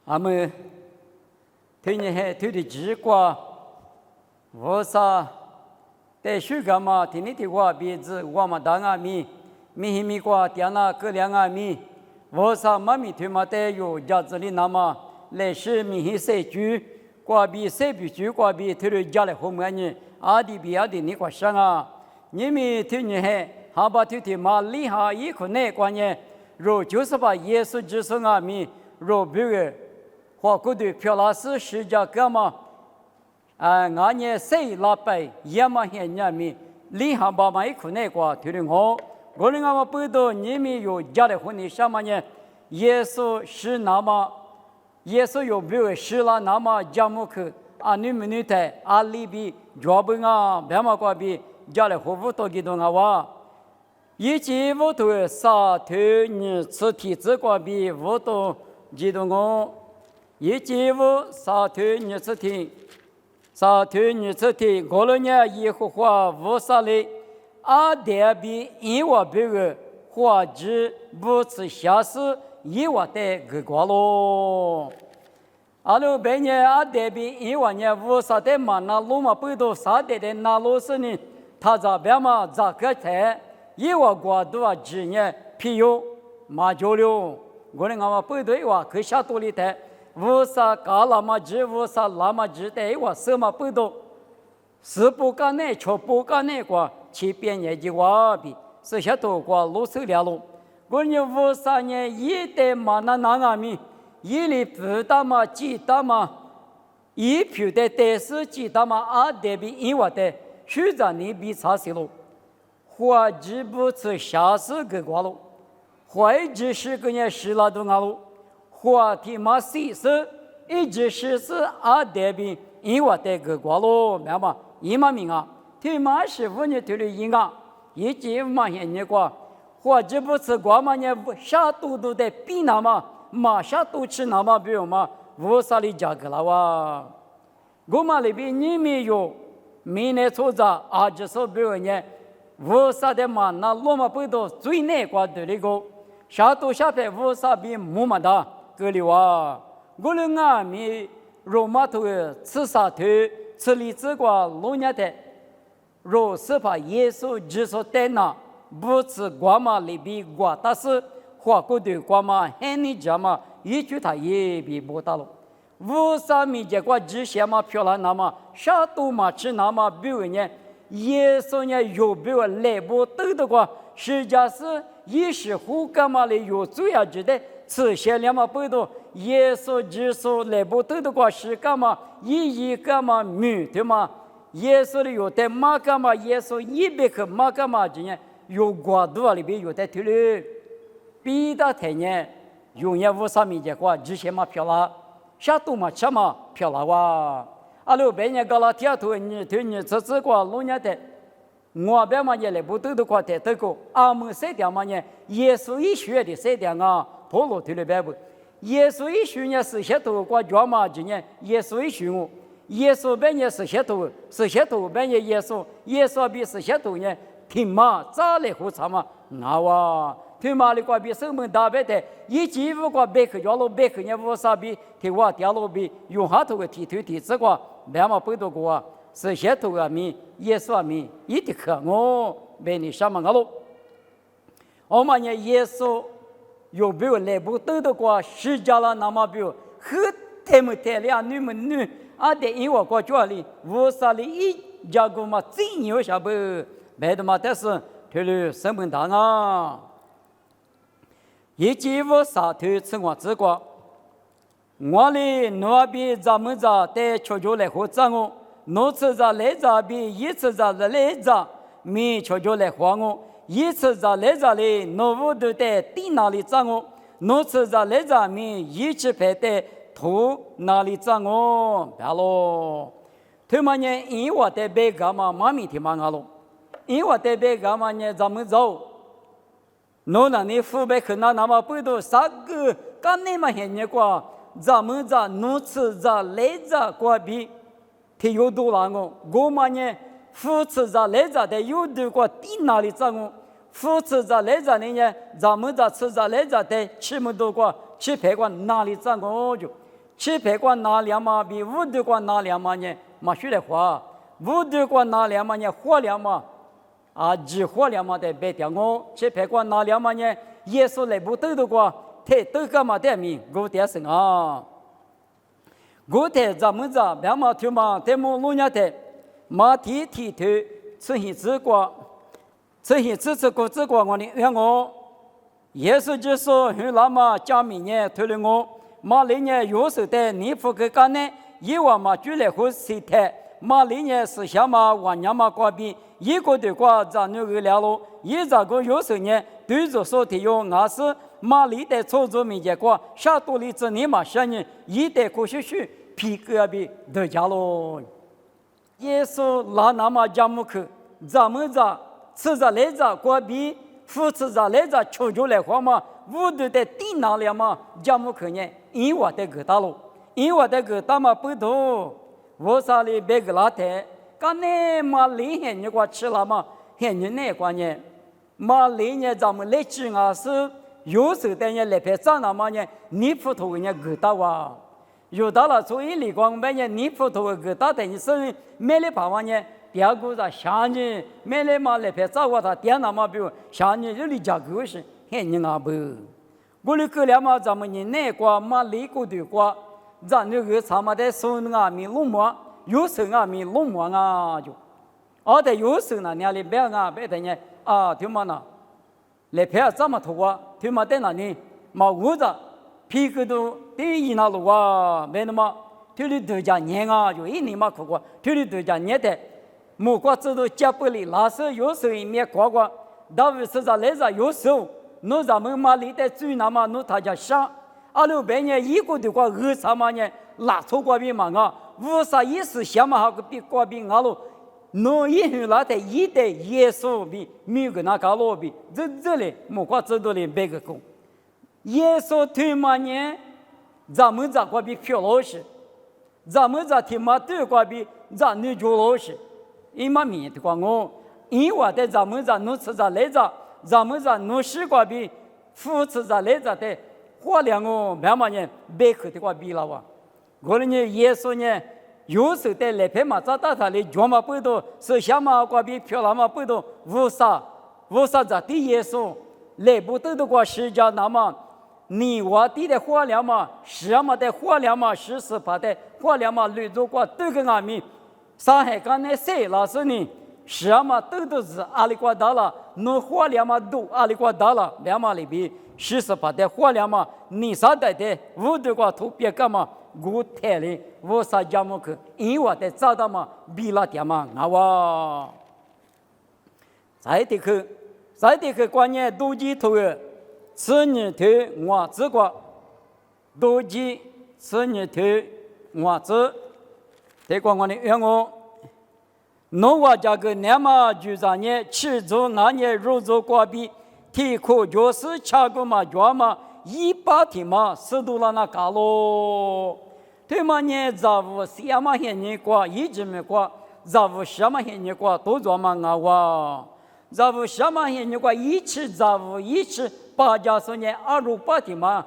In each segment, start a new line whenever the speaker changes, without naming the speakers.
阿们推你还推的直挂，我啥在水干嘛？天天的话鼻子我嘛当阿米，米米挂点那个两阿米，我啥妈咪推嘛带有家子里那么来是米黑塞猪，挂比塞比猪挂比推的家来后面呢，阿弟比阿弟你挂上啊，你们推你还哈巴推的嘛厉害一口内关呢，若就是把耶稣之生阿米，若不个。或过对漂拉斯世界干嘛？俺年谁老百也嘛很人民，厉害爸妈一苦那个推的我们俺们不到你们有家的婚礼什么呢？耶稣是那么，耶稣有没有是了那么家母去啊？你们女的啊里边抓不啊？别嘛过边家的服务多给动啊哇！以及我都啥头你吃体质过边我都给动我。一节五沙推你次听，沙推你次听，过了年以后话无啥嘞，阿代比因我别个或者不吃下死，以我的个过咯。阿鲁白年阿代比因我年无啥的嘛，那罗马不都啥的那罗是呢？他这边嘛咋个才？以我过多啊，几年皮油马交流，我们俺不对哇，可下多里台。无啥嘎拉嘛只无啥拉嘛只的我什么不懂，是不干那却不干那个，去边业绩话比是些多个路手了路。我们无啥年一代嘛那阿米，一里不打嘛几打嘛，一票的得是几打嘛阿代比因为的，实在你比差些路，或者不是下次个过路，或者是个人是那种阿路。话题嘛，其实一直是阿代比，因为这个过路，明白吗？一嘛明啊，提嘛是妇女推的银啊，一直嘛现你过，或者不是过嘛呢？下肚肚的比那么，马下肚吃那么比嘛，无啥的价格了哇。我嘛里边你没有，明年出价啊，就是比如呢，无啥的嘛，那罗马不都最难过的那个，下肚下排无啥比木嘛的。格里哇，我们阿米罗马头吃啥头，吃里子瓜罗年的，若是把耶稣基督带那，不吃瓜嘛里边瓜，但是花过的瓜嘛，喊你家嘛，一句他也比不到了。无啥米结果之前嘛漂亮那么，啥都嘛吃那么比如呢，耶稣呢有比如来不得的瓜，实际是一时胡干嘛的有主要知的。此前两嘛不多，耶稣基督来不得的话是干嘛？一干嘛米对吗？耶稣的有的马干嘛？耶稣一百克马干嘛？今年有瓜多里边有的推了，比大太年永远无啥米结果，之前嘛漂亮，下都嘛吃嘛漂亮哇！阿六百年搞了第二头你推你这次过龙年的。我边嘛也来不得的话，在这个阿门三条嘛呢，耶稣一学的三条啊，保罗推了白不？耶稣一学呢是些头过家嘛，今年耶稣一学我，耶稣半年是些头，是些头半年耶稣，耶稣比是些头呢，听嘛咋来胡查嘛？那哇，听嘛的话比生门大白的，一几五个白克家路白克呢无啥比，听话掉路比用下头个提头提这个，白嘛不多个啊。是些头个米，耶稣个米，一点可我被你什么个喽？我们呢，耶稣有没有来不得的过？世界了那么比如和他们太俩你们女，啊的因为国家里无啥的一家个嘛真有啥不？别的嘛，但是推了生本大啊，一几五啥头吃我吃过，我哩那边咱们这带出去来合作我。侬吃着来着比一吃着来着，米悄悄来还我；一吃着来着哩，侬屋头在地那里长我；侬吃着来着米，一起排在土那里长我，别咯。他们呢，因为在北干嘛，妈咪听嘛阿咯，因为在北干嘛呢，咱们走，侬那里湖北去那么不多，啥个干那么些年过，咱们这侬吃着来着过比。他有多难我们呢？扶持着来着的有多个地哪里长我？扶持着来着的呢？咱们这吃着来着的吃么多个吃排个哪里长我就？ 700块拿2嘛，比50块拿2嘛呢，嘛学来花，50块拿2嘛呢，花2嘛，只花2嘛的别掉我，700块拿2嘛呢，耶稣来不得的话，他都干嘛的命，我得生啊，我得咱们这别嘛就嘛，得么路伢的，嘛提提头，出现这个，出现这个我的让我。耶稣就说：“很那么加米呢，推了我，马里呢有时的你不给干呢，以往嘛就来和谁谈？马里呢是想嘛晚年嘛挂边，一个的话咱那个了咯，一这个有时呢对着说的用俺是马里的操作没结果，下多里子你嘛想呢，一代过去去皮革比得家咯。耶稣那么加木去，咱们这吃着来着挂边。”扶持着来着，求救来话嘛，屋头的地哪里嘛，家母可呢，因我的个大路，因我的个大嘛不多，我啥里别个拉的，刚呢嘛里hen你过吃了嘛，hen你那关呢，嘛里呢咱们来吃啊是，有时的呢来拍照那嘛呢，你不头呢个大哇，有到了所以里光买呢，你不头个大的你是买了把话呢。第二个是想你买来嘛来拍照我他点那嘛比如想你这里价格是很你啊不，我哩个了嘛咱们人那个嘛里个的个，咱那个他妈的手啊米弄么，有手啊米弄么啊就，的有手呢你里别啊别的呢听嘛呢，来拍这么多啊，听嘛在哪里嘛我这皮个都第一那路啊，没那么，这里都讲年啊就一年嘛苦过，这里都讲年的。木瓜子都加不里，拉手有时候一面刮刮，到时实在来着有时候，侬咱们嘛里的最那么侬他家想，阿六百年一个的话二啥嘛呢，拉错瓜比嘛啊，无啥意思想嘛哈个比瓜比阿喽，侬一后来的一代耶稣比没个那个罗比，这里木瓜子都里别个讲，耶稣推嘛呢，咱们这瓜比漂老实，咱们这听嘛对瓜比咱女主老实。因嘛面的话我，因我在咱们这弄吃着来着，咱们这弄西瓜比扶持着来着的，花两个慢慢呢，别去的话比了哇。我呢耶稣呢，有时在来拍嘛，找到他的脚嘛不多，是想嘛瓜比漂亮嘛不多，无啥子的耶稣来不得的话是叫那么。你我地的花两嘛，什么的花两嘛，18的花两嘛，绿洲瓜都跟俺们。上海刚才谁老师呢？什么都是阿里瓜达了，侬花两嘛都阿里瓜达了，两嘛里边18的花两嘛，你啥的五的瓜图别干嘛？我太嘞，我啥家么去？因为的找到嘛，比了点嘛，我再的去关键多几头的，此年头我只管多几，此年头我只。这个我的愿望，侬我家个年嘛就让你吃足俺年入足瓜比，体苦就是吃个嘛脚嘛，100天嘛10多了那嘎咯。对嘛呢？咱们什么些年过，一直没过，咱们什么些年过都做嘛俺哇，咱们什么些年过一起咱们一起把家说呢28天嘛，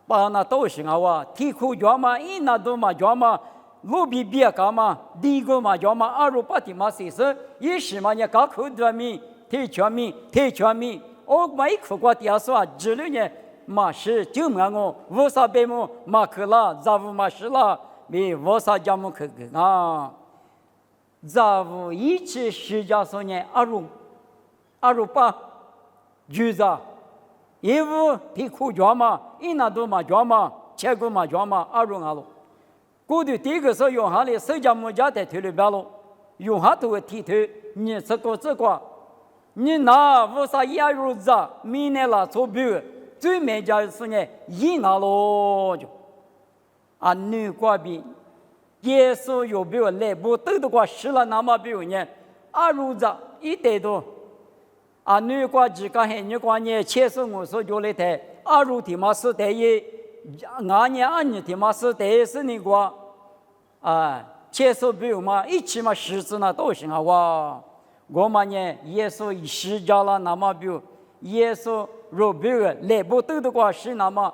把那都是俺哇，体苦脚嘛，一那都嘛脚嘛。路比别个嘛，第一个嘛叫嘛28天嘛60，一时嘛也搞口端米，太全面，我没苦过第二说之类呢，嘛是就么我无啥白么嘛去了，咱们嘛是了，没无啥家么去个啊，咱们一起十家说呢28就着，一无提苦叫嘛，一那都嘛叫嘛，结果嘛叫嘛22了。过去第一个是用下来手家木家在推里边了，用下头的提头，你这个，你拿无啥也如子，明年了做标，最美家是呢一拿咯就，女瓜比，耶稣有标来不都的话死了那么标呢，如子一代多，女瓜几个还女瓜呢，切实我说就来台，2天嘛是台一，俺年2天嘛是台是那个。接受不嘛，一起嘛十字那都行啊哇！我们呢，耶稣十家了那么比，耶稣若比来不得的话是那么，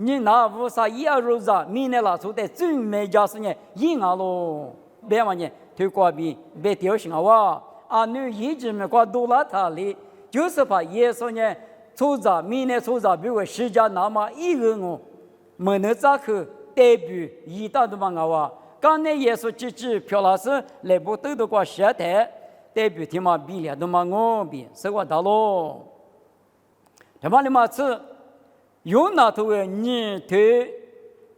你拿无啥一二肉子，明年拿出的最美家是呢，赢啊喽！别忘呢，推过比别丢心啊哇！啊，你一直没过多了他哩，就是怕耶稣呢，出着明年出着，比如世界那么一个我，没能咋去代表一大的嘛啊哇！刚才耶稣只是漂老师来不都的过舌头，代表他妈比了的嘛我比，是我到喽。他妈的嘛是。有那头的你对，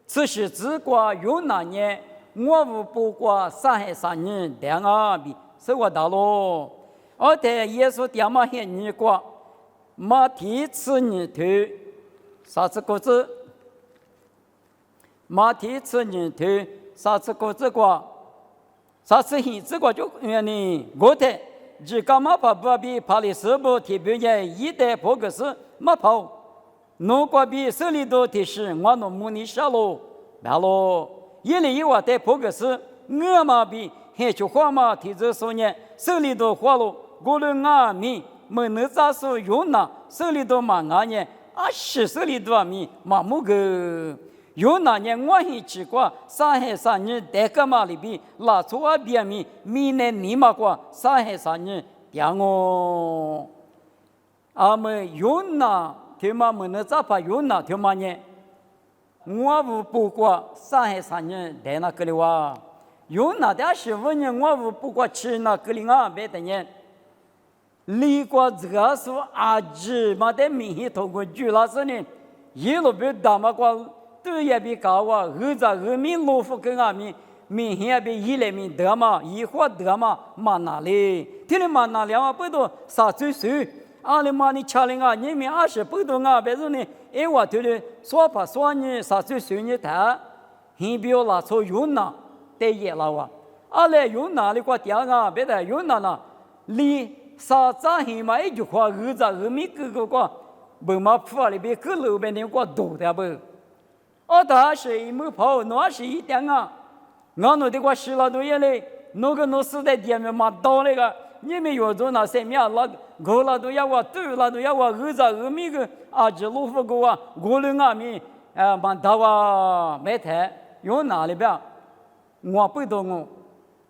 此时只过有那年，我无不过303两啊比，是我大咯。而且耶稣点嘛些你过，马蹄吃你对，啥子果子？马蹄吃你对，啥子果子过？啥子hình子过就原呢？我的，只干嘛把不比帕里斯布提别人一代破个是马跑。侬过比手里头的是我侬母尼下喽，白喽，一里一话的破个是，我嘛比还就花嘛提着说呢，手里头花喽，过了俺米，没能咋说用那手里头嘛俺呢，手里头米嘛木个，用那呢我很奇怪，303年代个嘛里边拉出啊边米，米呢你嘛过303年点我，俺们用那。他妈们能咋把用那他妈呢？我无不过303年代那个里哇，用那的15年我无不过吃那个里啊别的呢。离过这个是阿姐嘛的明显通过举老师呢，一路被大马过都也比高啊，二民罗福跟阿民明显比一来民得嘛，一花得嘛嘛哪里？听你嘛哪里啊？不多啥最水？阿里嘛，你掐零啊，你们20不多啊，别说呢，哎，我对的，说怕说你啥最随你谈，你不要拿出用那得也了哇，阿来用那里个点啊，别的用那呢，你啥子黑嘛一句话2米个，不嘛铺里边个路边的个多的不，他是一没跑，那是一点啊，俺那的个洗了都也嘞，那个那时代店面嘛到那个。你们要做那些面那过了都要我，对了都要我2米个阿吉鲁夫个啊，过了阿米蛮大哇，没太用哪里边？我不懂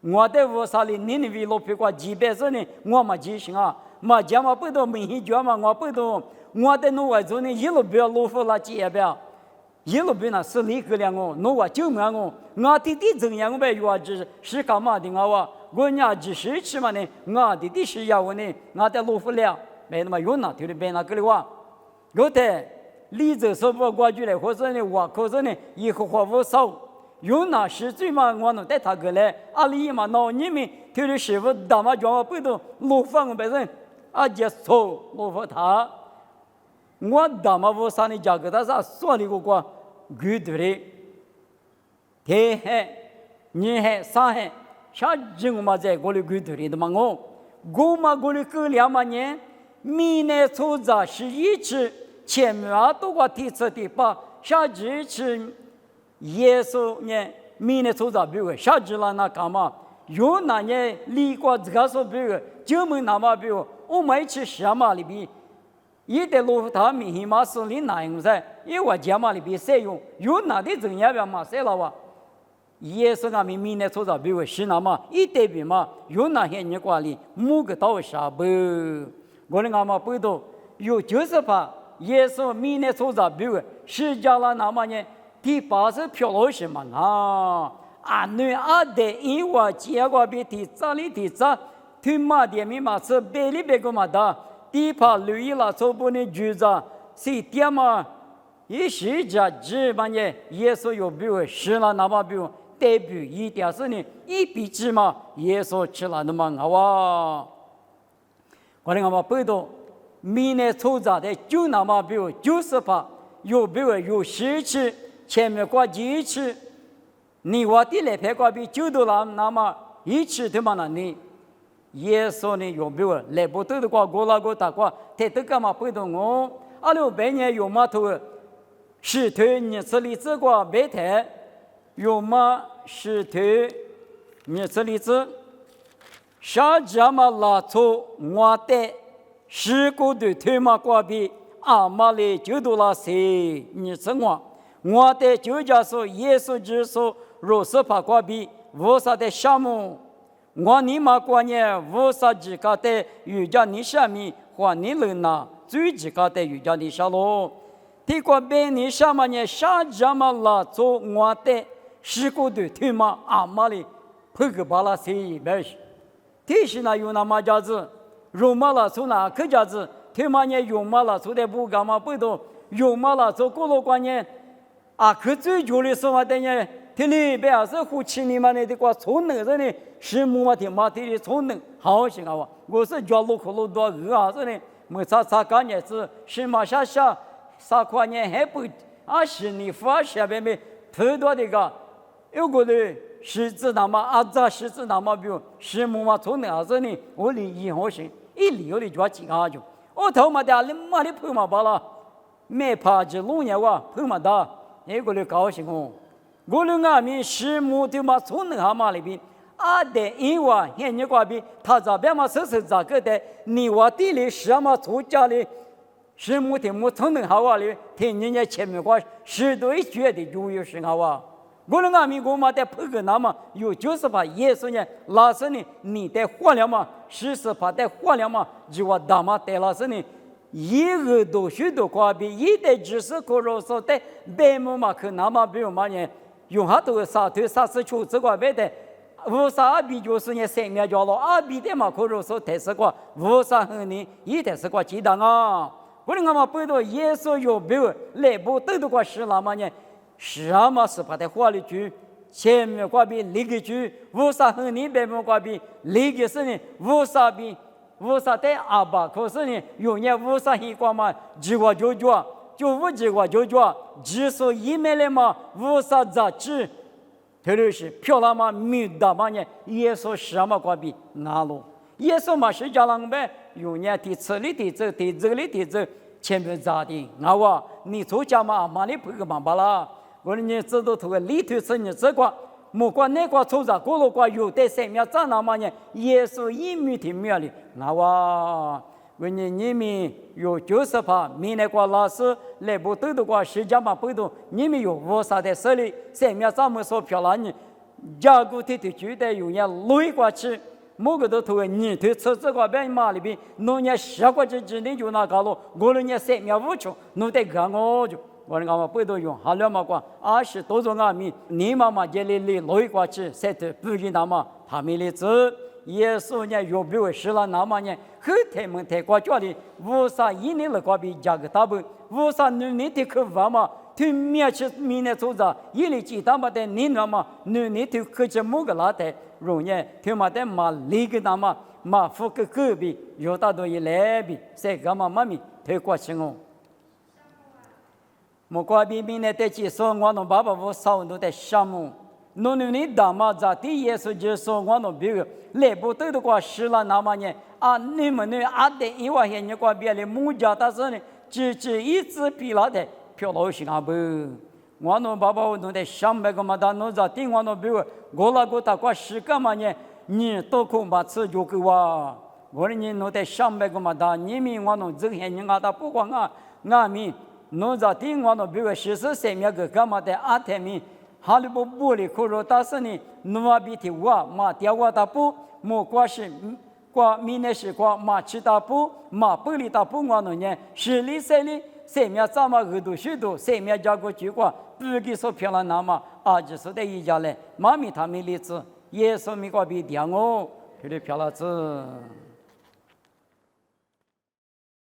我在屋啥里，你为老皮过几百岁呢？我没记性啊，没讲嘛不懂，没去讲嘛，我不懂。我在弄外头呢，一路不要鲁夫那几边，一路不那是离个两个，弄我就问我弟弟怎样我呗？我只是干嘛的我。我伢几十起嘛呢？我弟弟是要我呢，我在罗浮了，没那么用那，就是别那个的话，有的李州说不过去了，或者呢我可是呢以后花不少，用那实际嘛我能带他过来，阿里嘛闹你们，就是师傅大嘛叫我不懂罗浮我本身，接错罗浮他，我大嘛我啥呢价格他啥说的个具体的，天海、日海、三海。啥人嘛在过里规头里的嘛我嘛过里过2万年，明年初杂11次，前面都过提出的把啥几次耶稣呢？明年初杂比如啥子了那干嘛？有那年离过这个说比如就没那么比如我们去什么里边，一代路他明显嘛是你那样子，因为我家嘛里边使用有那的人也别嘛使了哇。耶稣啊，明年初早比如是那么一代表嘛，有那些人管理某个到啥不？我的阿妈不懂，有就是怕耶稣明年初早比如是家了那么呢，第80票了什么啊？女阿的因为结果比第这里第这，推马的密码是别里别个嘛的，第怕留意了初步的局长是点嘛？一时家只嘛呢，耶稣有比如是了那么比如。代表一点是呢，一笔之嘛，耶稣吃了那么哇！我的阿妈不懂，明年初杂的就那么比如98，有比如有10次，前面挂几次，你我的来排挂比9多了那么1次他妈那你，耶稣呢有比如来不得的挂过那个大挂，他都干嘛不懂哦？2600年有码头，是推你这里这个白台。有嘛是头，你这里子，啥家嘛拉出我的10个的头嘛挂比阿妈嘞就多拉些，你这我我的救驾所耶稣之所若是怕挂比无啥的项目，我尼玛观念无啥之家的瑜伽尼下面或尼人呐，最之家的瑜伽尼下咯。提过别尼下嘛呢，下家嘛拉做我的事故的对嘛阿玛里破个巴拉西没事，提是那有那么家子，罗马拉做那客家子，对嘛呢用马拉做的不干嘛不多，用马拉做过路观念。啊，可最主的是嘛的呢，天里边还是夫妻里嘛的话，从那个呢，是么的嘛的从那好行啊！我是脚路可路多啊，这呢，没啥干也是，是嘛下啥块呢还不啊是你发下边没太多的个，有个的狮子那么啊咋狮子那么比如是么嘛从那这呢，我的以后行一理由的就几啊就，我头嘛的你嘛的碰嘛罢了，没怕这路呢哇碰嘛的。那个的高兴哦，我们阿弥是木的嘛，从那蛤蟆里边，啊的因为现你挂边，他这边嘛是咋个的？你我地里是嘛出家里，是木的木从那蛤蟆里，听人家前面话是对觉的就有是好啊。我们阿弥我嘛在破个那么有就是把耶稣呢，老师呢，你在化疗嘛，是把在化疗嘛，就我大嘛在老师呢。一个都许多挂比，一代只是可肉说的，白木嘛可那么比如嘛呢，用哈都啥对啥事出这个别的，无啥阿比就是呢生命叫了阿比的嘛可肉说的是个无啥和你一代是个鸡蛋啊，不然嘛不多耶稣有比如来不都的个是那么呢，是啊嘛是把它话里去。前面挂比离个去，无啥和你白木挂比离个是呢，无啥比。无啥的阿爸，可是呢，有年无啥一挂嘛，结果就无结果就只说一面的嘛，无啥杂志，特别是漂亮嘛，没大嘛呢，耶稣什么挂比拿路，耶稣嘛是家人呗，有年的这里的这里的这，前面咋的，我你出家嘛，嘛你不个嘛巴啦，我说你知道这个里头是你这个。莫管那个出啥，过路过有的生命在那么呢？耶稣一米的庙里，我问你们有90%，明那个老师来不对的话，实际嘛不懂，你们有无啥的势力？生命咱们说漂亮呢？假如他觉得有人累过去，某个都头你头车子个边马里边，农业10个之内就那个了，我人家生命无穷，弄得干我就。我们讲不都用好了嘛？讲20多种阿弥，你妈妈这里累过去，才得不给那么他们的子，耶稣呢又比为是了那么呢，后他们在国家里无啥一年的国比价格大不，无啥农民的可发嘛，对面去明年做着，一里鸡蛋嘛的你那么农民的可是某个拉的，容易他妈的嘛离个那么嘛富个个比有大多一来比，谁干嘛妈咪推过去哦。莫怪别人呢，在接受我们爸爸我少都在项目，农民大嘛在第一次接受我们别个来不对的话，是了那么呢啊，你们呢啊的因为现在怪别的木家，但是呢，只一直比那的漂老些啊不，我们爸爸我都在想那个嘛，但侬在听我们别个，我那个大概是干嘛呢？你都恐怕吃就够啊，我的人侬在想那个嘛，但你们我们这些人啊，他不管啊，俺们。侬在听我们比如60岁那个干嘛的阿泰米，哈利波玻璃可罗，但是呢，侬比提我马掉我大布，莫关系，过明年是过马吃大布，马玻璃大布我们呢，是里生里，生命怎么耳朵许多，生命加过去过，不给说漂亮那么，啊就是的一家嘞，妈咪他们例子，耶稣咪过比点哦，这里漂亮子。